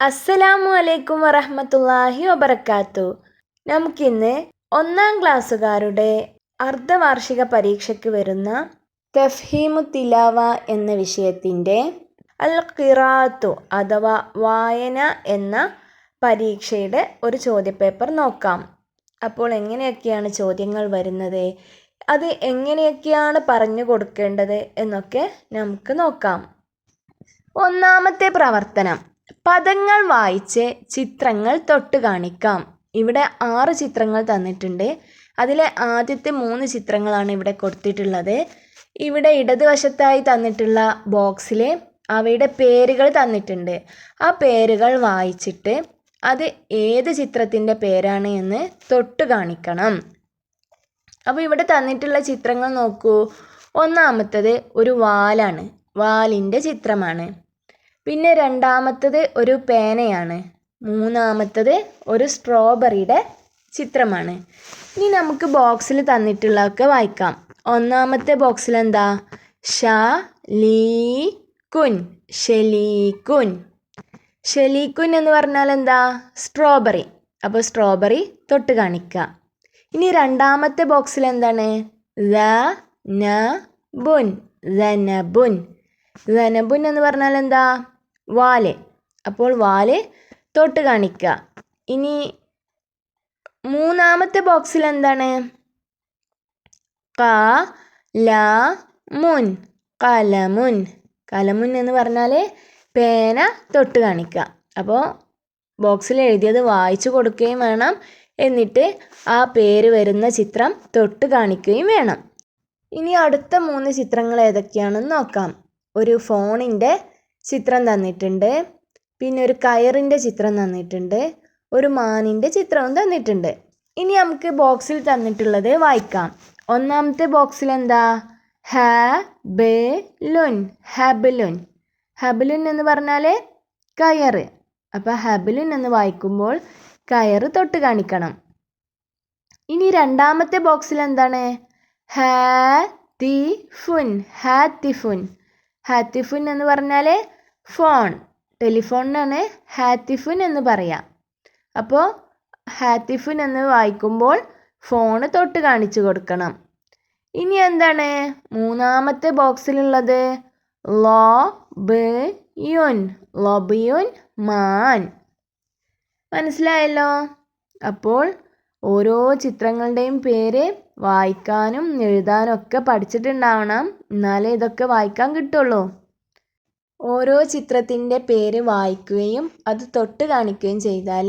അസ്സലാമു അലൈക്കും വറഹ്മത്തുള്ളാഹി വബറകാത്തു. നമുക്കിന്ന് 1-ാം ക്ലാസ്സുകാരുടെ അർദ്ധവാർഷിക പരീക്ഷയ്ക്ക് വരുന്ന തഫ്ഹീമു തിലാവ എന്ന വിഷയത്തിൻ്റെ അൽ ഖിറാഅത്തു അഥവാ വായന എന്ന പരീക്ഷയുടെ ഒരു ചോദ്യപേപ്പർ നോക്കാം. അപ്പോൾ എങ്ങനെയൊക്കെയാണ് ചോദ്യങ്ങൾ വരുന്നത്, അത് എങ്ങനെയൊക്കെയാണ് പറഞ്ഞു കൊടുക്കേണ്ടത് എന്നൊക്കെ നമുക്ക് നോക്കാം. ഒന്നാമത്തെ പ്രവർത്തനം, പദങ്ങൾ വായിച്ച് ചിത്രങ്ങൾ തൊട്ട് കാണിക്കാം. ഇവിടെ 6 ചിത്രങ്ങൾ തന്നിട്ടുണ്ട്. അതിലെ ആദ്യത്തെ 3 ചിത്രങ്ങളാണ് ഇവിടെ കൊടുത്തിട്ടുള്ളത്. ഇവിടെ ഇടതുവശത്തായി തന്നിട്ടുള്ള ബോക്സിൽ അവയുടെ പേരുകൾ തന്നിട്ടുണ്ട്. ആ പേരുകൾ വായിച്ചിട്ട് അത് ഏത് ചിത്രത്തിൻ്റെ പേരാണ് എന്ന് തൊട്ട് കാണിക്കണം. അപ്പോൾ ഇവിടെ തന്നിട്ടുള്ള ചിത്രങ്ങൾ നോക്കൂ. ഒന്നാമത്തത് ഒരു വാലാണ്, വാലിൻ്റെ ചിത്രമാണ്. പിന്നെ രണ്ടാമത്തത് ഒരു പേനയാണ്. മൂന്നാമത്തത് ഒരു സ്ട്രോബെറിയുടെ ചിത്രമാണ്. ഇനി നമുക്ക് ബോക്സിൽ തന്നിട്ടുള്ളതൊക്കെ വായിക്കാം. ഒന്നാമത്തെ ബോക്സിൽ എന്താ? ഷലീകുൻ, ഷലീകുൻ. ഷലീകുൻ എന്ന് പറഞ്ഞാൽ എന്താ? സ്ട്രോബെറി. അപ്പോൾ സ്ട്രോബെറി തൊട്ട് കാണിക്കുക. ഇനി രണ്ടാമത്തെ ബോക്സിൽ എന്താണ്? സനബുൻ, സനബുൻ. സനബുൻ എന്ന് പറഞ്ഞാൽ എന്താ? വാല്. അപ്പോൾ വാല് തൊട്ട് കാണിക്കുക. ഇനി മൂന്നാമത്തെ ബോക്സിൽ എന്താണ്? കലമുൻ, കലമുൻ. കലമുൻ എന്ന് പറഞ്ഞാൽ പേന തൊട്ട് കാണിക്കുക. അപ്പോൾ ബോക്സിൽ എഴുതിയത് വായിച്ചു കൊടുക്കുകയും വേണം, എന്നിട്ട് ആ പേര് വരുന്ന ചിത്രം തൊട്ട് കാണിക്കുകയും വേണം. ഇനി അടുത്ത 3 ചിത്രങ്ങൾ ഏതൊക്കെയാണെന്ന് നോക്കാം. ഒരു ഫോണിൻ്റെ ചിത്രം തന്നിട്ടുണ്ട്, പിന്നെ ഒരു കയറിൻ്റെ ചിത്രം തന്നിട്ടുണ്ട്, ഒരു മാനിൻ്റെ ചിത്രവും തന്നിട്ടുണ്ട്. ഇനി നമുക്ക് ബോക്സിൽ തന്നിട്ടുള്ളത് വായിക്കാം. ഒന്നാമത്തെ ബോക്സിൽ എന്താ? ഹബലുൻ, ഹബലുൻ. ഹബലുൻ എന്ന് പറഞ്ഞാൽ കയറ്. അപ്പോൾ ഹബലുൻ എന്ന് വായിക്കുമ്പോൾ കയറ് തൊട്ട് കാണിക്കണം. ഇനി രണ്ടാമത്തെ ബോക്സിൽ എന്താണ്? ഹാത്തിഫുൻ, ഹാത്തിഫുൻ. ഹാത്തിഫുൻ എന്ന് പറഞ്ഞാൽ ഫോൺ, ടെലിഫോണിനാണ് ഹാത്തിഫുൻ എന്ന് പറയാം. അപ്പോൾ ഹാത്തിഫുൻ എന്ന് വായിക്കുമ്പോൾ ഫോണ് തൊട്ട് കാണിച്ചു കൊടുക്കണം. ഇനി എന്താണ് മൂന്നാമത്തെ ബോക്സിലുള്ളത്? ലോബയുൻ, ലോബയുൻ, മാൻ. മനസ്സിലായല്ലോ? അപ്പോൾ ഓരോ ചിത്രങ്ങളുടെയും പേര് വായിക്കാനും എഴുതാനും ഒക്കെ പഠിച്ചിട്ടുണ്ടാവണം, എന്നാലേ ഇതൊക്കെ വായിക്കാൻ കിട്ടുള്ളൂ. ഓരോ ചിത്രത്തിൻ്റെ പേര് വായിക്കുകയും അത് തൊട്ട് കാണിക്കുകയും ചെയ്താൽ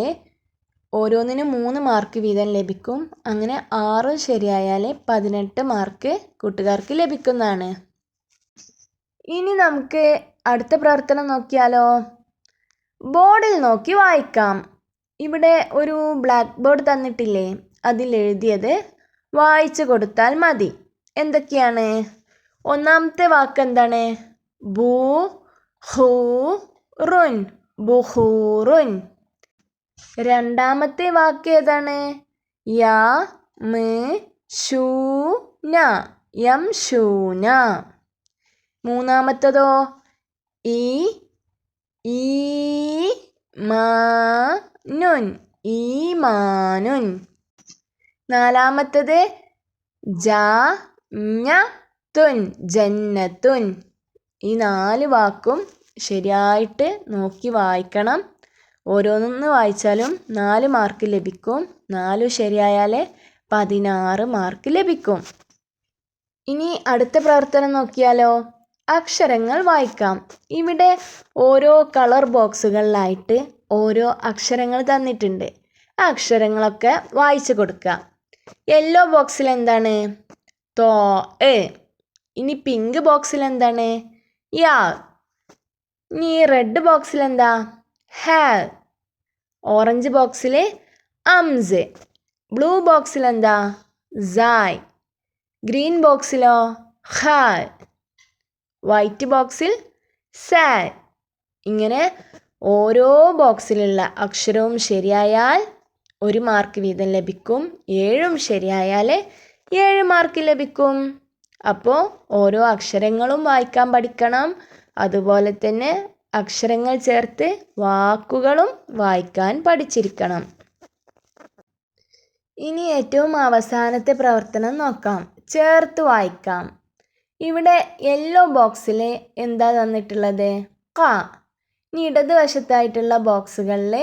ഓരോന്നിനും 3 മാർക്ക് വീതം ലഭിക്കും. അങ്ങനെ 6 ശരിയായാൽ 18 മാർക്ക് കൂട്ടുകാർക്ക് ലഭിക്കുന്നതാണ്. ഇനി നമുക്ക് അടുത്ത പ്രവർത്തനം നോക്കിയാലോ? ബോർഡിൽ നോക്കി വായിക്കാം. ഇവിടെ ഒരു ബ്ലാക്ക് ബോർഡ് തന്നിട്ടില്ലേ, അതിലെഴുതിയത് വായിച്ചു കൊടുത്താൽ മതി. എന്തൊക്കെയാണ്? ഒന്നാമത്തെ വാക്ക് എന്താണ്? ബുഹൂറുൻ, ബുഹൂറുൻ. രണ്ടാമത്തെ വാക്ക് ഏതാണ്? യമശൂന, യംശൂന. മൂന്നാമത്തതോ? ഈമാനുൻ, ഈമാനുൻ. നാലാമത്തത് ജന്നത്തുൻ, ജന്നത്തുൻ. ഈ 4 വാക്കും ശരിയായിട്ട് നോക്കി വായിക്കണം. ഓരോന്ന് വായിച്ചാലും 4 മാർക്ക് ലഭിക്കും. 4 ശരിയായാൽ 16 മാർക്ക് ലഭിക്കും. ഇനി അടുത്ത പ്രവർത്തനം നോക്കിയാലോ? അക്ഷരങ്ങൾ വായിക്കാം. ഇവിടെ ഓരോ കളർ ബോക്സുകളിലായിട്ട് ഓരോ അക്ഷരങ്ങൾ തന്നിട്ടുണ്ട്. ആ അക്ഷരങ്ങളൊക്കെ വായിച്ചു കൊടുക്കുക. യെല്ലോ ബോക്സിൽ എന്താണ്? തോ. ഇനി പിങ്ക് ബോക്സിൽ എന്താണ്? യാ. ഇനി റെഡ് ബോക്സിൽ എന്താ? ഹാ. ഓറഞ്ച് ബോക്സിൽ അംസ്. ബ്ലൂ ബോക്സിൽ എന്താ? സായ്. ഗ്രീൻ ബോക്സിലോ? ഖാ. വൈറ്റ് ബോക്സിൽ സാ. ഇങ്ങനെ ഓരോ ബോക്സിലുള്ള അക്ഷരവും ശരിയായാൽ 1 മാർക്ക് വീതം ലഭിക്കും. 7 ശരിയായാൽ 7 മാർക്ക് ലഭിക്കും. അപ്പോൾ ഓരോ അക്ഷരങ്ങളും വായിക്കാൻ പഠിക്കണം. അതുപോലെ തന്നെ അക്ഷരങ്ങൾ ചേർത്ത് വാക്കുകളും വായിക്കാൻ പഠിച്ചിരിക്കണം. ഇനി ഏറ്റവും അവസാനത്തെ പ്രവർത്തനം നോക്കാം. ചേർത്ത് വായിക്കാം. ഇവിടെ യെല്ലോ ബോക്സിൽ എന്താ തന്നിട്ടുള്ളത്? ക. ഇനി ഇടതുവശത്തായിട്ടുള്ള ബോക്സുകളിൽ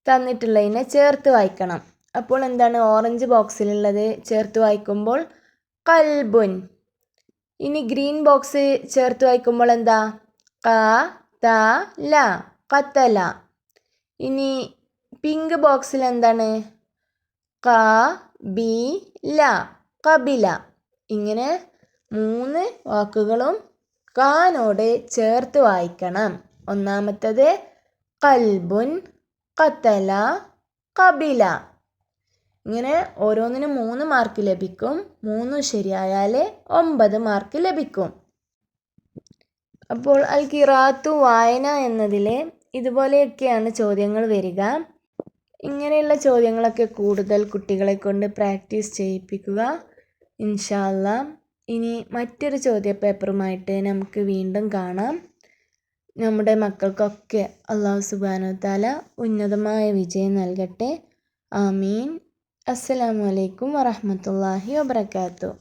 തന്നിട്ടുള്ളതിനെ ചേർത്ത് വായിക്കണം. അപ്പോൾ എന്താണ് ഓറഞ്ച് ബോക്സിലുള്ളത് ചേർത്ത് വായിക്കുമ്പോൾ കൽബുൻ. ഇനി ഗ്രീൻ ബോക്സ് ചേർത്ത് വായിക്കുമ്പോൾ എന്താ? ക ത ല കത്തല. ഇനി പിങ്ക് ബോക്സിൽ എന്താണ്? ക ബി ല കബില. ഇങ്ങനെ 3 വാക്കുകളും കാനോട് ചേർത്ത് വായിക്കണം. ഒന്നാമത്തത് കൽബുൻ, കത്തല, കബില. ഇങ്ങനെ ഓരോന്നിനും 3 മാർക്ക് ലഭിക്കും. 3 ശരിയായാൽ 9 മാർക്ക് ലഭിക്കും. അപ്പോൾ അൽ ഖിറാഅത്തു വായന എന്നതിൽ ഇതുപോലെയൊക്കെയാണ് ചോദ്യങ്ങൾ വരിക. ഇങ്ങനെയുള്ള ചോദ്യങ്ങളൊക്കെ കൂടുതൽ കുട്ടികളെ കൊണ്ട് പ്രാക്ടീസ് ചെയ്യിപ്പിക്കുക ഇൻഷാ അല്ലാഹ്. ഇനി മറ്റൊരു ചോദ്യപേപ്പറുമായിട്ട് നമുക്ക് വീണ്ടും കാണാം. നമ്മുടെ മക്കൾക്കൊക്കെ അല്ലാഹു സുബ്ഹാനഹു വ തആല ഉന്നതമായ വിജയം നൽകട്ടെ. ആമീൻ. അസ്സലാമു അലൈക്കും വറഹ്മത്തുള്ളാഹി വബറകാതുഹു.